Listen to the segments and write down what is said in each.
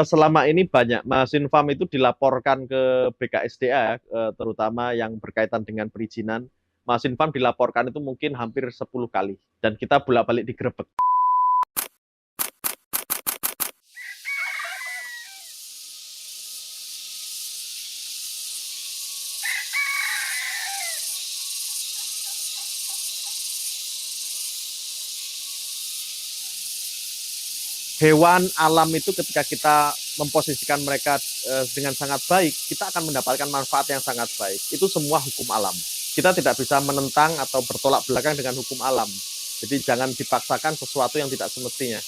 Selama ini banyak Masinfam itu dilaporkan ke BKSDA, terutama yang berkaitan dengan perizinan. Masinfam dilaporkan itu mungkin hampir 10 kali dan kita bolak-balik digerebek. Hewan alam itu ketika kita memposisikan mereka dengan sangat baik, kita akan mendapatkan manfaat yang sangat baik. Itu semua hukum alam. Kita tidak bisa menentang atau bertolak belakang dengan hukum alam. Jadi jangan dipaksakan sesuatu yang tidak semestinya.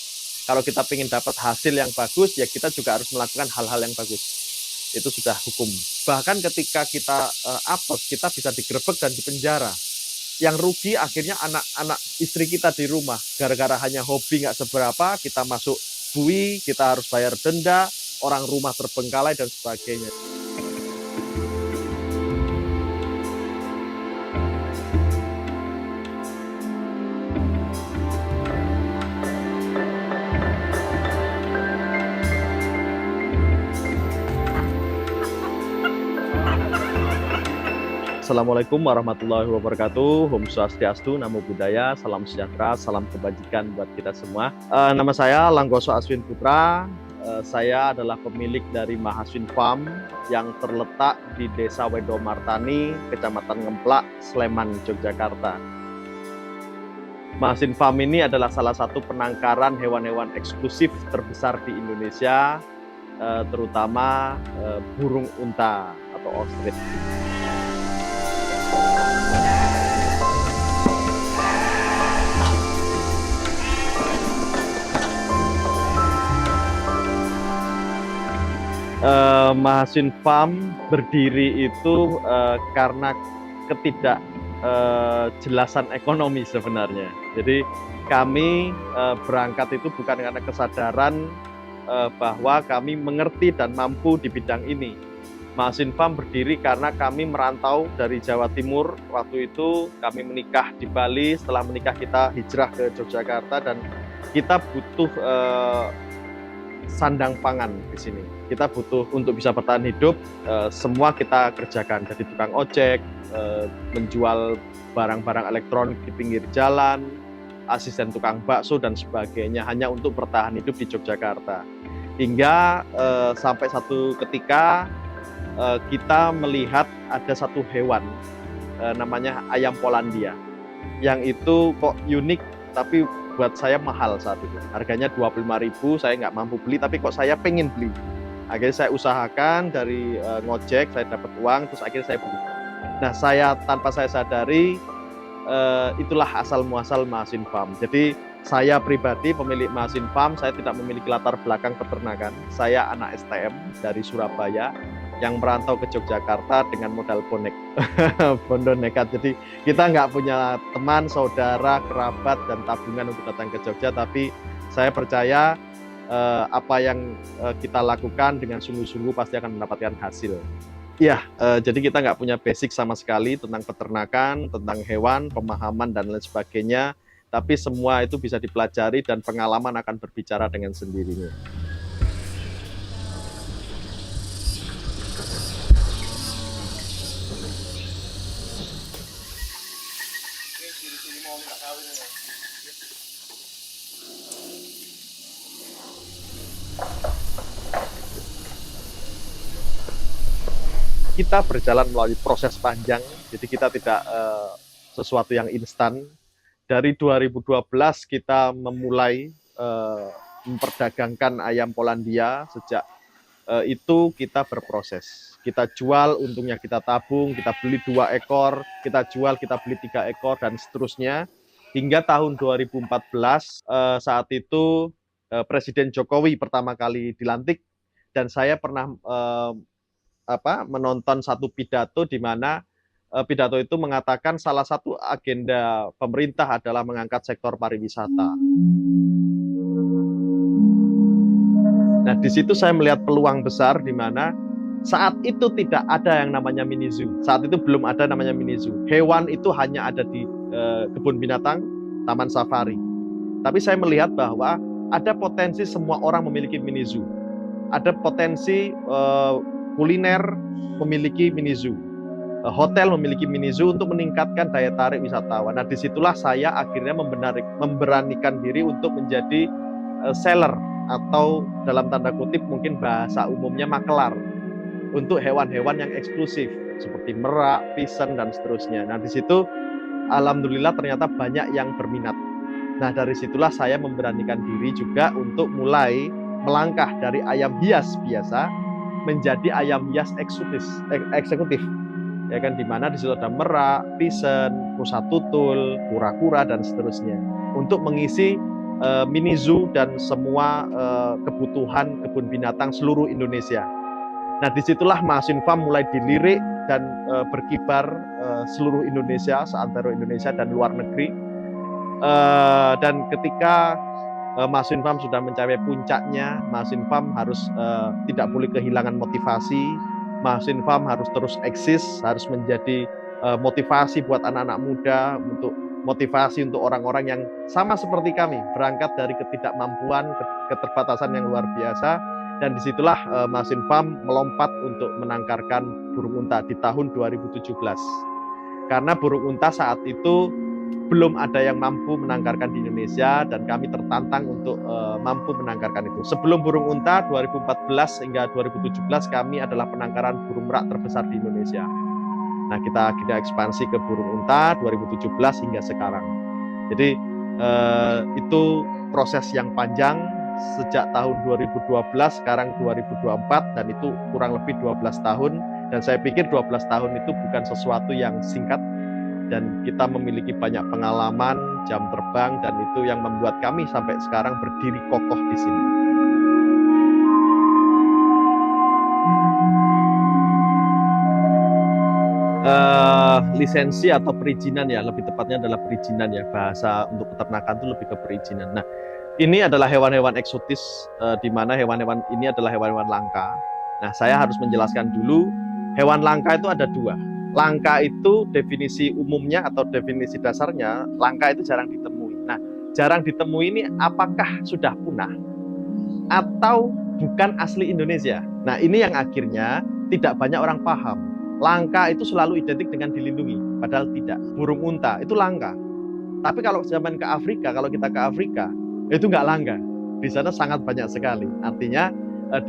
Kalau kita ingin dapat hasil yang bagus, ya kita juga harus melakukan hal-hal yang bagus. Itu sudah hukum. Bahkan ketika kita apes, kita bisa digerebek dan dipenjara. Yang rugi akhirnya anak-anak istri kita di rumah. Gara-gara hanya hobi nggak seberapa, kita masuk bui, kita harus bayar denda, orang rumah terbengkalai dan sebagainya. Assalamualaikum warahmatullahi wabarakatuh. Om Swastiastu, Namo Buddhaya, salam sejahtera, salam kebajikan buat kita semua. Nama saya Langgoso Aswin Putra. Saya adalah pemilik dari Mahaswin Farm yang terletak di Desa Wedomartani, Kecamatan Ngemplak, Sleman, Yogyakarta. Mahaswin Farm ini adalah salah satu penangkaran hewan-hewan eksklusif terbesar di Indonesia, terutama burung unta atau ostrich. Mahaswin Farm berdiri itu karena ketidakjelasan ekonomi sebenarnya. Jadi kami berangkat itu bukan karena kesadaran bahwa kami mengerti dan mampu di bidang ini. Mahaswin Farm berdiri karena kami merantau dari Jawa Timur. Waktu itu kami menikah di Bali, setelah menikah kita hijrah ke Yogyakarta dan kita butuh sandang pangan di sini. Kita butuh untuk bisa bertahan hidup, semua kita kerjakan. Jadi tukang ojek, menjual barang-barang elektronik di pinggir jalan, asisten tukang bakso dan sebagainya, hanya untuk bertahan hidup di Yogyakarta. Hingga sampai satu ketika kita melihat ada satu hewan namanya ayam Polandia yang itu kok unik tapi buat saya mahal saat itu. Harganya 25.000, saya nggak mampu beli tapi kok saya pengen beli. Akhirnya saya usahakan dari ngojek, saya dapat uang, terus akhirnya saya beli. Nah, tanpa saya sadari itulah asal muasal Mahaswin Farm. Jadi saya pribadi pemilik Mahaswin Farm, saya tidak memiliki latar belakang peternakan. Saya anak STM dari Surabaya yang merantau ke Yogyakarta dengan modal bonek, bondo nekat. Jadi kita nggak punya teman, saudara, kerabat, dan tabungan untuk datang ke Jogja, tapi saya percaya apa yang kita lakukan dengan sungguh-sungguh pasti akan mendapatkan hasil. Iya, jadi kita nggak punya basic sama sekali tentang peternakan, tentang hewan, pemahaman, dan lain sebagainya, tapi semua itu bisa dipelajari dan pengalaman akan berbicara dengan sendirinya. Kita berjalan melalui proses panjang, jadi kita tidak sesuatu yang instan. Dari 2012 kita memulai memperdagangkan ayam Polandia. Sejak itu kita berproses. Kita jual, untungnya kita tabung, kita beli 2 ekor, kita jual, kita beli 3 ekor, dan seterusnya. Hingga tahun 2014, saat itu Presiden Jokowi pertama kali dilantik, dan saya pernah menonton satu pidato di mana pidato itu mengatakan salah satu agenda pemerintah adalah mengangkat sektor pariwisata. Nah, di situ saya melihat peluang besar di mana saat itu tidak ada yang namanya mini zoo. Saat itu belum ada namanya mini zoo. Hewan itu hanya ada di kebun binatang, taman safari. Tapi saya melihat bahwa ada potensi semua orang memiliki mini zoo. ada potensi kuliner memiliki mini zoo, hotel memiliki mini zoo untuk meningkatkan daya tarik wisatawan. Nah, disitulah saya akhirnya memberanikan diri untuk menjadi seller atau dalam tanda kutip mungkin bahasa umumnya makelar untuk hewan-hewan yang eksklusif seperti merak, pisen dan seterusnya. Nah, di situ alhamdulillah ternyata banyak yang berminat. Nah, dari situlah saya memberanikan diri juga untuk mulai melangkah dari ayam hias biasa menjadi ayam hias eksekutif. Ya kan, di mana di situ ada merak, pisen, rusa tutul, kura-kura dan seterusnya. Untuk mengisi mini zoo dan semua kebutuhan kebun binatang seluruh Indonesia. Nah, disitulah Masin Farm mulai dilirik dan berkibar seluruh Indonesia, seantero Indonesia dan luar negeri. Dan ketika Masin Farm sudah mencapai puncaknya, Masin Farm harus tidak boleh kehilangan motivasi. Masin Farm harus terus eksis, harus menjadi motivasi buat anak-anak muda, untuk motivasi untuk orang-orang yang sama seperti kami, berangkat dari ketidakmampuan, keterbatasan yang luar biasa. Dan disitulah Masin Farm melompat untuk menangkarkan burung unta di tahun 2017. Karena burung unta saat itu belum ada yang mampu menangkarkan di Indonesia, dan kami tertantang untuk mampu menangkarkan itu. Sebelum burung unta 2014 hingga 2017 kami adalah penangkaran burung merak terbesar di Indonesia. Nah, kita ekspansi ke burung unta 2017 hingga sekarang. Jadi itu proses yang panjang sejak tahun 2012, sekarang 2024, dan itu kurang lebih 12 tahun. Dan saya pikir 12 tahun itu bukan sesuatu yang singkat, dan kita memiliki banyak pengalaman, jam terbang, dan itu yang membuat kami sampai sekarang berdiri kokoh di sini. Lisensi atau perizinan, ya lebih tepatnya adalah perizinan, ya bahasa untuk peternakan itu lebih ke perizinan. Nah, ini adalah hewan-hewan eksotis, di mana hewan-hewan ini adalah hewan-hewan langka. Nah, saya harus menjelaskan dulu, hewan langka itu ada dua. Langka itu definisi umumnya atau definisi dasarnya, langka itu jarang ditemui. Nah, jarang ditemui ini apakah sudah punah atau bukan asli Indonesia? Nah, ini yang akhirnya tidak banyak orang paham. Langka itu selalu identik dengan dilindungi, padahal tidak. Burung unta itu langka. Tapi kalau zaman ke Afrika, kalau kita ke Afrika, itu nggak langka. Di sana sangat banyak sekali. Artinya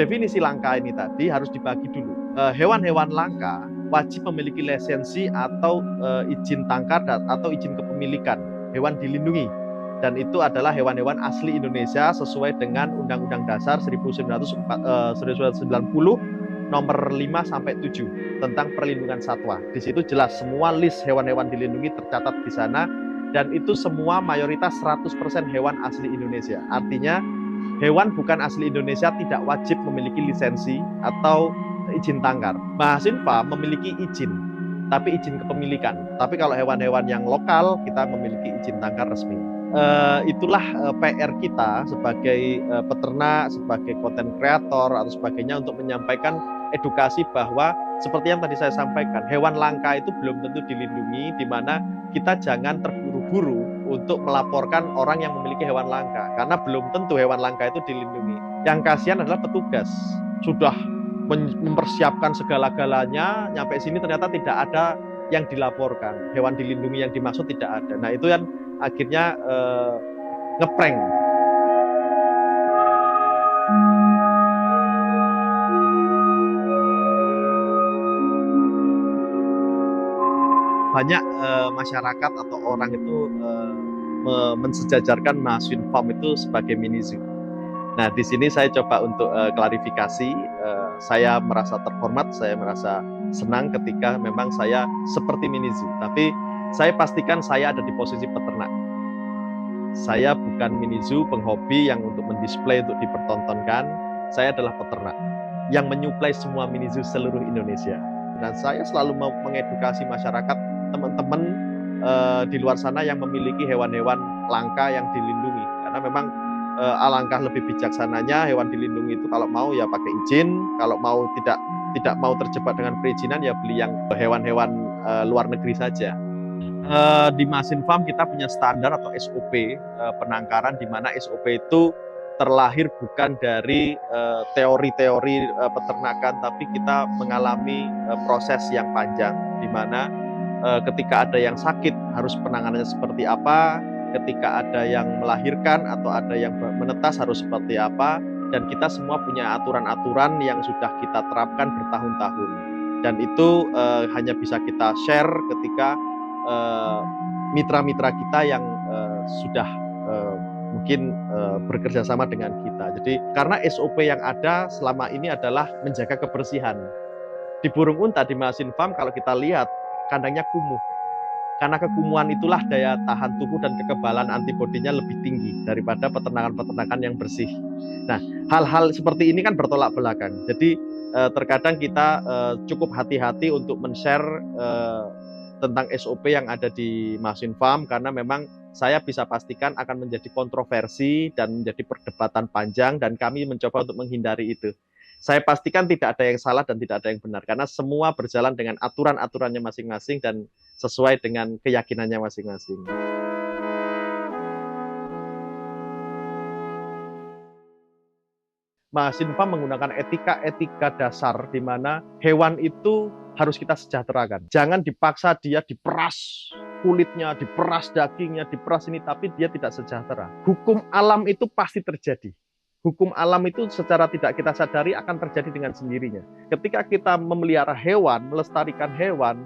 definisi langka ini tadi harus dibagi dulu. Hewan-hewan langka wajib memiliki lisensi atau izin tangkar atau izin kepemilikan hewan dilindungi. Dan itu adalah hewan-hewan asli Indonesia sesuai dengan Undang-Undang Dasar 1990 nomor 5 sampai 7 tentang perlindungan satwa. Di situ jelas semua list hewan-hewan dilindungi tercatat di sana, dan itu semua mayoritas 100% hewan asli Indonesia. Artinya hewan bukan asli Indonesia tidak wajib memiliki lisensi atau izin tangkar. Masin Farm memiliki izin, tapi izin kepemilikan. Tapi kalau hewan-hewan yang lokal, kita memiliki izin tangkar resmi. Itulah PR kita sebagai peternak, sebagai konten kreator atau sebagainya, untuk menyampaikan edukasi bahwa seperti yang tadi saya sampaikan, hewan langka itu belum tentu dilindungi, di mana kita jangan terburu-buru untuk melaporkan orang yang memiliki hewan langka, karena belum tentu hewan langka itu dilindungi. Yang kasihan adalah petugas, sudah mempersiapkan segala-galanya, nyampe sini ternyata tidak ada yang dilaporkan, hewan dilindungi yang dimaksud tidak ada. Nah, itu yang akhirnya ngeprank. Banyak masyarakat atau orang itu mensejajarkan Masin Farm itu sebagai mini zoo. Nah, di sini saya coba untuk klarifikasi. Saya merasa terhormat, saya merasa senang ketika memang saya seperti mini zoo. Tapi saya pastikan saya ada di posisi peternak. Saya bukan mini zoo penghobi yang untuk mendisplay untuk dipertontonkan. Saya adalah peternak yang menyuplai semua mini zoo seluruh Indonesia. Dan saya selalu mengedukasi masyarakat, teman-teman di luar sana yang memiliki hewan-hewan langka yang dilindungi. Karena memang alangkah lebih bijaksananya hewan dilindungi itu kalau mau ya pakai izin, kalau mau tidak mau terjebak dengan perizinan ya beli yang hewan-hewan luar negeri saja. Di Masin Farm kita punya standar atau SOP penangkaran, di mana SOP itu terlahir bukan dari teori-teori peternakan, tapi kita mengalami proses yang panjang, di mana ketika ada yang sakit harus penanganannya seperti apa, ketika ada yang melahirkan atau ada yang menetas harus seperti apa, dan kita semua punya aturan-aturan yang sudah kita terapkan bertahun-tahun. Dan itu hanya bisa kita share ketika mitra-mitra kita yang sudah mungkin bekerja sama dengan kita. Jadi karena SOP yang ada selama ini adalah menjaga kebersihan. Di burung unta di Mahasin Farm kalau kita lihat kandangnya kumuh. Karena kekumuhan itulah daya tahan tubuh dan kekebalan antibodinya lebih tinggi daripada peternakan-peternakan yang bersih. Nah, hal-hal seperti ini kan bertolak belakang. Jadi terkadang kita cukup hati-hati untuk men-share tentang SOP yang ada di Mahasin Farm, karena memang saya bisa pastikan akan menjadi kontroversi dan menjadi perdebatan panjang, dan kami mencoba untuk menghindari itu. Saya pastikan tidak ada yang salah dan tidak ada yang benar, karena semua berjalan dengan aturan-aturannya masing-masing dan sesuai dengan keyakinannya masing-masing. Mahasin Farm menggunakan etika-etika dasar di mana hewan itu harus kita sejahterakan. Jangan dipaksa dia diperas kulitnya, diperas dagingnya, diperas ini, tapi dia tidak sejahtera. Hukum alam itu pasti terjadi. Hukum alam itu secara tidak kita sadari akan terjadi dengan sendirinya. Ketika kita memelihara hewan, melestarikan hewan,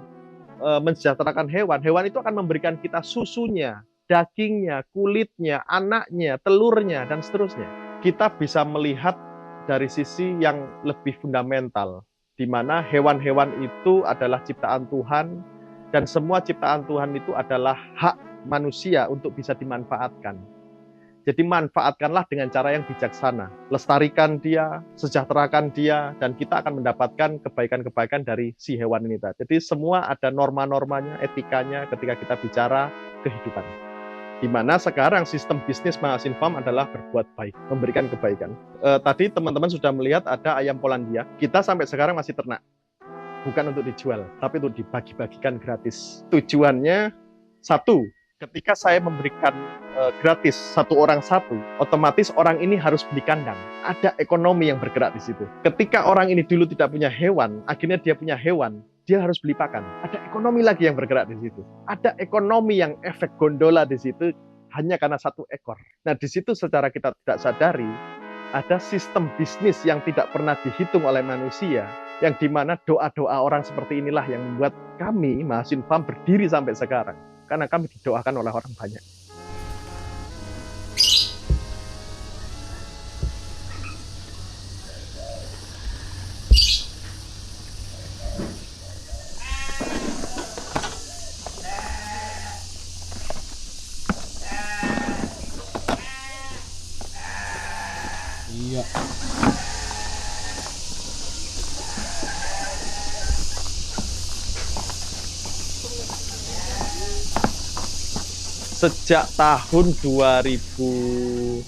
mensejahterakan hewan, hewan itu akan memberikan kita susunya, dagingnya, kulitnya, anaknya, telurnya, dan seterusnya. Kita bisa melihat dari sisi yang lebih fundamental, di mana hewan-hewan itu adalah ciptaan Tuhan, dan semua ciptaan Tuhan itu adalah hak manusia untuk bisa dimanfaatkan. Jadi manfaatkanlah dengan cara yang bijaksana. Lestarikan dia, sejahterakan dia, dan kita akan mendapatkan kebaikan-kebaikan dari si hewan ini. Jadi semua ada norma-normanya, etikanya ketika kita bicara kehidupan. Di mana sekarang sistem bisnis Mahasin Farm adalah berbuat baik, memberikan kebaikan. Tadi teman-teman sudah melihat ada ayam Polandia. Kita sampai sekarang masih ternak. Bukan untuk dijual, tapi untuk dibagi-bagikan gratis. Tujuannya satu, ketika saya memberikan gratis satu orang satu, otomatis orang ini harus beli kandang. Ada ekonomi yang bergerak di situ. Ketika orang ini dulu tidak punya hewan, akhirnya dia punya hewan, dia harus beli pakan. Ada ekonomi lagi yang bergerak di situ. Ada ekonomi yang efek gondola di situ hanya karena satu ekor. Nah, di situ secara kita tidak sadari, ada sistem bisnis yang tidak pernah dihitung oleh manusia, yang dimana doa-doa orang seperti inilah yang membuat kami, Mahasin Farm, berdiri sampai sekarang. Karena kami didoakan oleh orang banyak. Iya. Sejak tahun 2015,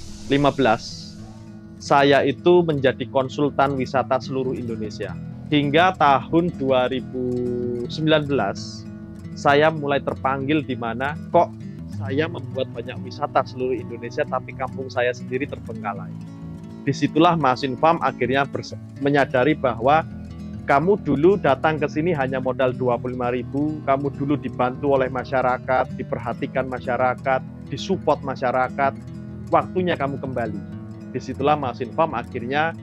saya itu menjadi konsultan wisata seluruh Indonesia. Hingga tahun 2019, saya mulai terpanggil di mana kok saya membuat banyak wisata seluruh Indonesia, tapi kampung saya sendiri terbengkalai. Disitulah Mahasin Farm akhirnya menyadari bahwa kamu dulu datang ke sini hanya modal 25.000, kamu dulu dibantu oleh masyarakat, diperhatikan masyarakat, disupport masyarakat, waktunya kamu kembali. Disitulah Mahasin Farm akhirnya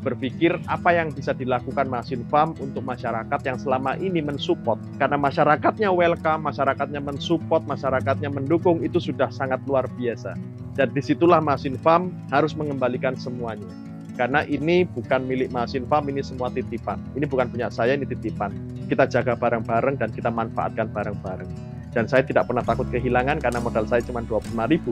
berpikir apa yang bisa dilakukan Mahasin Farm untuk masyarakat yang selama ini mensupport. Karena masyarakatnya welcome, masyarakatnya mensupport, masyarakatnya mendukung, itu sudah sangat luar biasa. Dan disitulah Mahasin Farm harus mengembalikan semuanya. Karena ini bukan milik Mahasin Farm, ini semua titipan. Ini bukan punya saya, ini titipan. Kita jaga bareng-bareng dan kita manfaatkan bareng-bareng. Dan saya tidak pernah takut kehilangan karena modal saya cuma 25.000.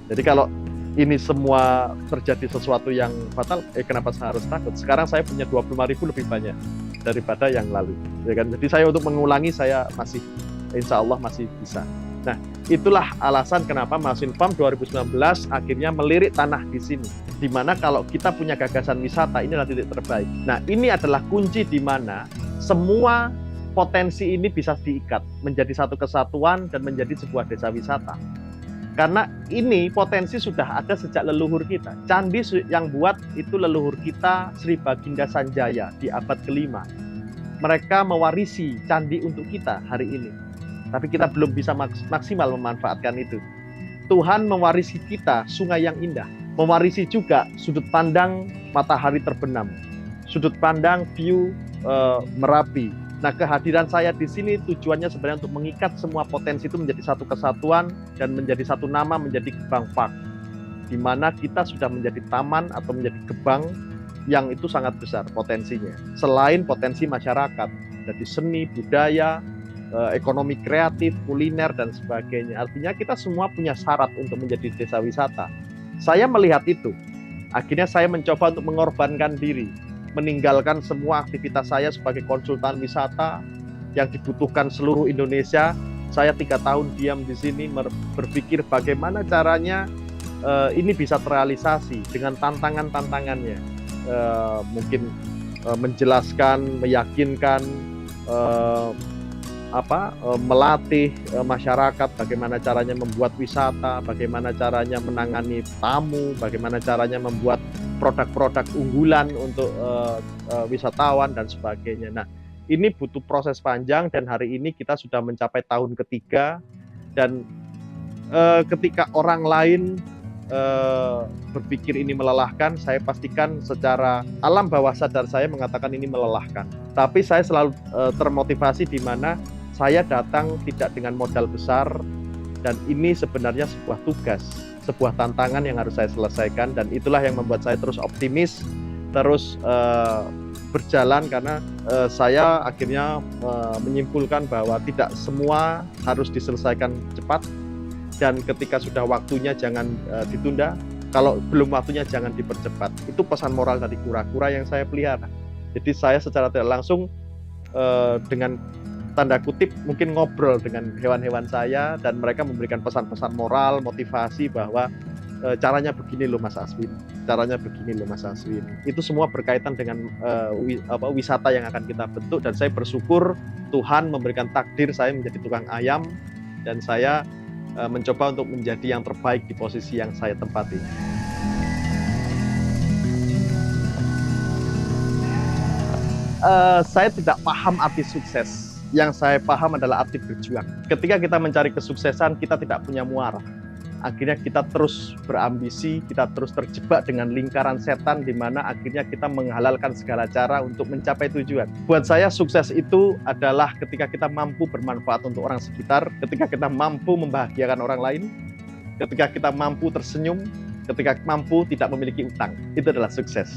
Jadi kalau ini semua terjadi sesuatu yang fatal, kenapa saya harus takut? Sekarang saya punya 25.000 lebih banyak daripada yang lalu. Ya kan? Jadi saya untuk mengulangi, saya masih, insya Allah masih bisa. Nah, itulah alasan kenapa Mahasin Farm 2019 akhirnya melirik tanah di sini. Di mana kalau kita punya gagasan wisata, inilah titik terbaik. Nah, ini adalah kunci di mana semua potensi ini bisa diikat menjadi satu kesatuan dan menjadi sebuah desa wisata. Karena ini potensi sudah ada sejak leluhur kita. Candi yang buat itu leluhur kita, Sri Baginda Sanjaya di abad ke-5. Mereka mewarisi candi untuk kita hari ini. Tapi kita belum bisa maksimal memanfaatkan itu. Tuhan mewarisi kita sungai yang indah. Mewarisi juga sudut pandang matahari terbenam. Sudut pandang view Merapi. Nah, kehadiran saya di sini tujuannya sebenarnya untuk mengikat semua potensi itu menjadi satu kesatuan dan menjadi satu nama, menjadi Gebang Park, di mana kita sudah menjadi taman atau menjadi gebang yang itu sangat besar potensinya. Selain potensi masyarakat, dari seni, budaya, ekonomi kreatif, kuliner, dan sebagainya. Artinya kita semua punya syarat untuk menjadi desa wisata. Saya melihat itu. Akhirnya saya mencoba untuk mengorbankan diri, meninggalkan semua aktivitas saya sebagai konsultan wisata yang dibutuhkan seluruh Indonesia. Saya 3 tahun diam di sini berpikir bagaimana caranya ini bisa terrealisasi dengan tantangan-tantangannya. Mungkin menjelaskan, meyakinkan, melatih masyarakat bagaimana caranya membuat wisata, bagaimana caranya menangani tamu, bagaimana caranya membuat produk-produk unggulan untuk wisatawan dan sebagainya. Nah, ini butuh proses panjang dan hari ini kita sudah mencapai tahun ketiga dan ketika orang lain berpikir ini melelahkan, saya pastikan secara alam bawah sadar saya mengatakan ini melelahkan. Tapi saya selalu termotivasi di mana saya datang tidak dengan modal besar dan ini sebenarnya sebuah tugas, sebuah tantangan yang harus saya selesaikan dan itulah yang membuat saya terus optimis, terus berjalan karena saya akhirnya menyimpulkan bahwa tidak semua harus diselesaikan cepat dan ketika sudah waktunya jangan ditunda, kalau belum waktunya jangan dipercepat. Itu pesan moral dari kura-kura yang saya pelihara. Jadi saya secara tidak langsung dengan tanda kutip mungkin ngobrol dengan hewan-hewan saya dan mereka memberikan pesan-pesan moral, motivasi bahwa caranya begini loh Mas Aswin, caranya begini loh Mas Aswin. Itu semua berkaitan dengan wisata yang akan kita bentuk dan saya bersyukur Tuhan memberikan takdir saya menjadi tukang ayam dan saya mencoba untuk menjadi yang terbaik di posisi yang saya tempati. Saya tidak paham arti sukses. Yang saya paham adalah arti berjuang. Ketika kita mencari kesuksesan, kita tidak punya muara. Akhirnya kita terus berambisi, kita terus terjebak dengan lingkaran setan di mana akhirnya kita menghalalkan segala cara untuk mencapai tujuan. Buat saya sukses itu adalah ketika kita mampu bermanfaat untuk orang sekitar, ketika kita mampu membahagiakan orang lain, ketika kita mampu tersenyum, ketika mampu tidak memiliki utang. Itu adalah sukses.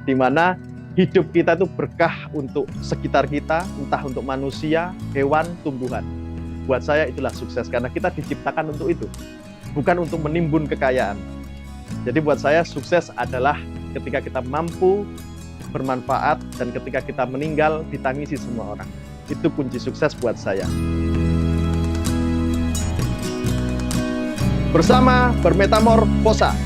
Di mana hidup kita itu berkah untuk sekitar kita, entah untuk manusia, hewan, tumbuhan. Buat saya itulah sukses, karena kita diciptakan untuk itu, bukan untuk menimbun kekayaan. Jadi buat saya sukses adalah ketika kita mampu bermanfaat dan ketika kita meninggal ditangisi semua orang. Itu kunci sukses buat saya. Bersama Bermetamorfosa.